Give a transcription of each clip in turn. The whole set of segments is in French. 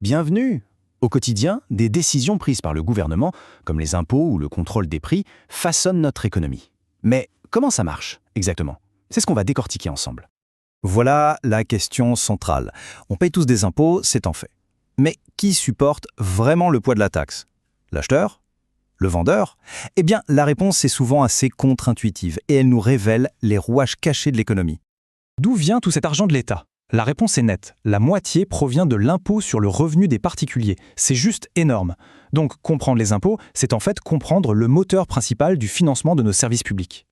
Bienvenue! Au quotidien, des décisions prises par le gouvernement, comme les impôts ou le contrôle des prix, façonnent notre économie. Mais comment ça marche, exactement? C'est ce qu'on va décortiquer ensemble. Voilà la question centrale. On paye tous des impôts, c'est en fait. Mais qui supporte vraiment le poids de la taxe? L'acheteur? Le vendeur? Eh bien, la réponse est souvent assez contre-intuitive et elle nous révèle les rouages cachés de l'économie. D'où vient tout cet argent de l'État? La réponse est nette. La moitié provient de l'impôt sur le revenu des particuliers. C'est juste énorme. Donc, comprendre les impôts, c'est en fait comprendre le moteur principal du financement de nos services publics.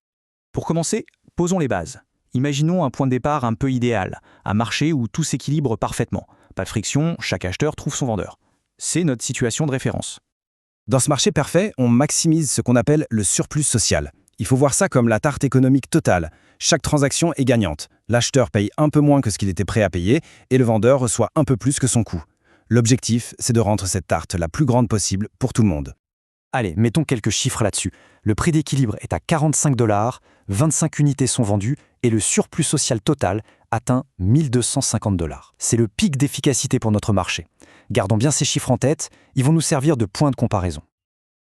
Pour commencer, posons les bases. Imaginons un point de départ un peu idéal, un marché où tout s'équilibre parfaitement. Pas de friction, chaque acheteur trouve son vendeur. C'est notre situation de référence. Dans ce marché parfait, on maximise ce qu'on appelle le surplus social. Il faut voir ça comme la tarte économique totale. Chaque transaction est gagnante. L'acheteur paye un peu moins que ce qu'il était prêt à payer et le vendeur reçoit un peu plus que son coût. L'objectif, c'est de rendre cette tarte la plus grande possible pour tout le monde. Allez, mettons quelques chiffres là-dessus. Le prix d'équilibre est à 45 $, 25 unités sont vendues et le surplus social total atteint 1250 $. C'est le pic d'efficacité pour notre marché. Gardons bien ces chiffres en tête, ils vont nous servir de point de comparaison.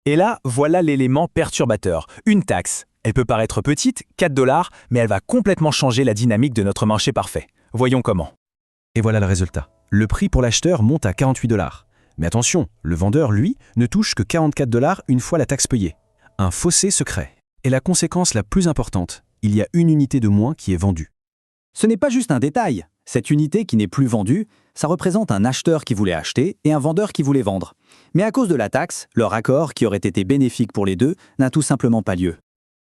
Et là, voilà l'élément perturbateur, une taxe. Elle peut paraître petite, 4 $, mais elle va complètement changer la dynamique de notre marché parfait. Voyons comment. Et voilà le résultat. Le prix pour l'acheteur monte à 48 $. Mais attention, le vendeur, lui, ne touche que 44 $ une fois la taxe payée. Un fossé se crée. Et la conséquence la plus importante, il y a une unité de moins qui est vendue. Ce n'est pas juste un détail. Cette unité qui n'est plus vendue, ça représente un acheteur qui voulait acheter et un vendeur qui voulait vendre. Mais à cause de la taxe, leur accord, qui aurait été bénéfique pour les deux, n'a tout simplement pas lieu.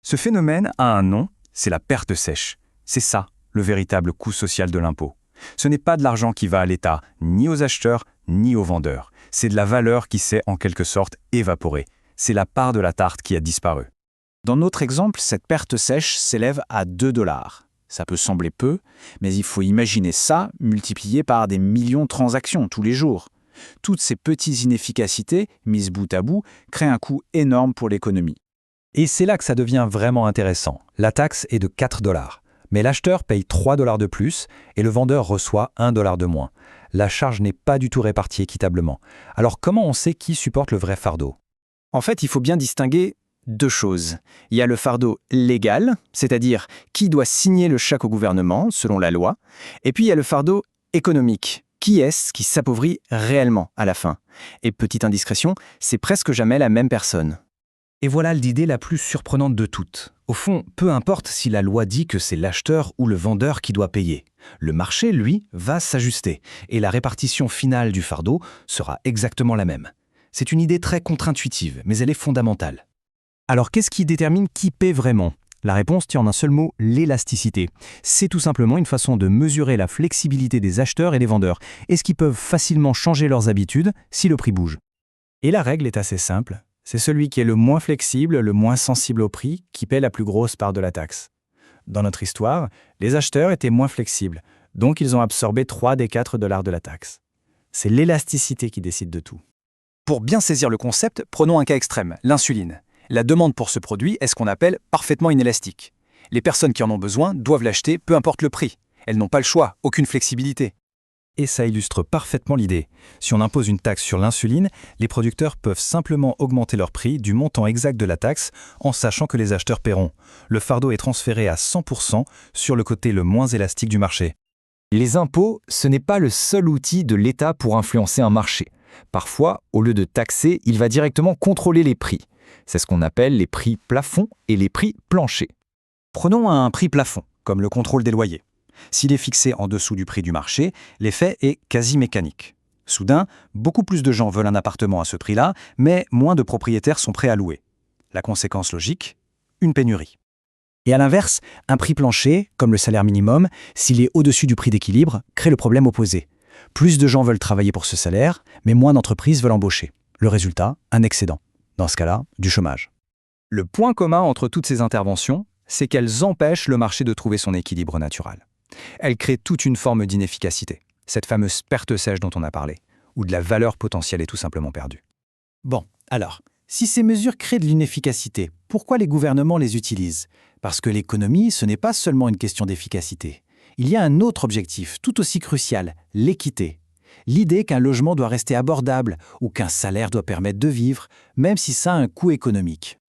Ce phénomène a un nom, c'est la perte sèche. C'est ça, le véritable coût social de l'impôt. Ce n'est pas de l'argent qui va à l'État, ni aux acheteurs, ni aux vendeurs. C'est de la valeur qui s'est en quelque sorte évaporée. C'est la part de la tarte qui a disparu. Dans notre exemple, cette perte sèche s'élève à 2 $. Ça peut sembler peu, mais il faut imaginer ça multiplié par des millions de transactions tous les jours. Toutes ces petites inefficacités, mises bout à bout, créent un coût énorme pour l'économie. Et c'est là que ça devient vraiment intéressant. La taxe est de 4 $. Mais l'acheteur paye 3 $ de plus et le vendeur reçoit 1 $ de moins. La charge n'est pas du tout répartie équitablement. Alors comment on sait qui supporte le vrai fardeau? En fait, il faut bien distinguer deux choses. Il y a le fardeau légal, c'est-à-dire qui doit signer le chèque au gouvernement, selon la loi. Et puis il y a le fardeau économique. Qui est-ce qui s'appauvrit réellement à la fin? Et petite indiscrétion, c'est presque jamais la même personne. Et voilà l'idée la plus surprenante de toutes. Au fond, peu importe si la loi dit que c'est l'acheteur ou le vendeur qui doit payer. Le marché, lui, va s'ajuster et la répartition finale du fardeau sera exactement la même. C'est une idée très contre-intuitive, mais elle est fondamentale. Alors qu'est-ce qui détermine qui paie vraiment? La réponse tient en un seul mot, l'élasticité. C'est tout simplement une façon de mesurer la flexibilité des acheteurs et des vendeurs. Est-ce qu'ils peuvent facilement changer leurs habitudes si le prix bouge? Et la règle est assez simple. C'est celui qui est le moins flexible, le moins sensible au prix, qui paie la plus grosse part de la taxe. Dans notre histoire, les acheteurs étaient moins flexibles, donc ils ont absorbé 3 des 4 $ de la taxe. C'est l'élasticité qui décide de tout. Pour bien saisir le concept, prenons un cas extrême, l'insuline. La demande pour ce produit est ce qu'on appelle parfaitement inélastique. Les personnes qui en ont besoin doivent l'acheter, peu importe le prix. Elles n'ont pas le choix, aucune flexibilité. Et ça illustre parfaitement l'idée. Si on impose une taxe sur l'insuline, les producteurs peuvent simplement augmenter leur prix du montant exact de la taxe en sachant que les acheteurs paieront. Le fardeau est transféré à 100% sur le côté le moins élastique du marché. Les impôts, ce n'est pas le seul outil de l'État pour influencer un marché. Parfois, au lieu de taxer, il va directement contrôler les prix. C'est ce qu'on appelle les prix plafonds et les prix planchers. Prenons un prix plafond, comme le contrôle des loyers. S'il est fixé en dessous du prix du marché, l'effet est quasi mécanique. Soudain, beaucoup plus de gens veulent un appartement à ce prix-là, mais moins de propriétaires sont prêts à louer. La conséquence logique, une pénurie. Et à l'inverse, un prix plancher, comme le salaire minimum, s'il est au-dessus du prix d'équilibre, crée le problème opposé. Plus de gens veulent travailler pour ce salaire, mais moins d'entreprises veulent embaucher. Le résultat, un excédent. Dans ce cas-là, du chômage. Le point commun entre toutes ces interventions, c'est qu'elles empêchent le marché de trouver son équilibre naturel. Elles créent toute une forme d'inefficacité, cette fameuse perte sèche dont on a parlé, où de la valeur potentielle est tout simplement perdue. Bon, alors, si ces mesures créent de l'inefficacité, pourquoi les gouvernements les utilisent? Parce que l'économie, ce n'est pas seulement une question d'efficacité. Il y a un autre objectif, tout aussi crucial, l'équité. L'idée qu'un logement doit rester abordable ou qu'un salaire doit permettre de vivre, même si ça a un coût économique.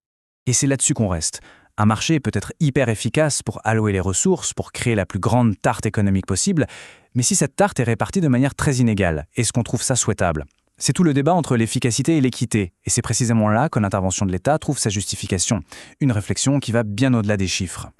Et c'est là-dessus qu'on reste. Un marché peut être hyper efficace pour allouer les ressources, pour créer la plus grande tarte économique possible, mais si cette tarte est répartie de manière très inégale, est-ce qu'on trouve ça souhaitable ? C'est tout le débat entre l'efficacité et l'équité, et c'est précisément là que l'intervention de l'État trouve sa justification. Une réflexion qui va bien au-delà des chiffres.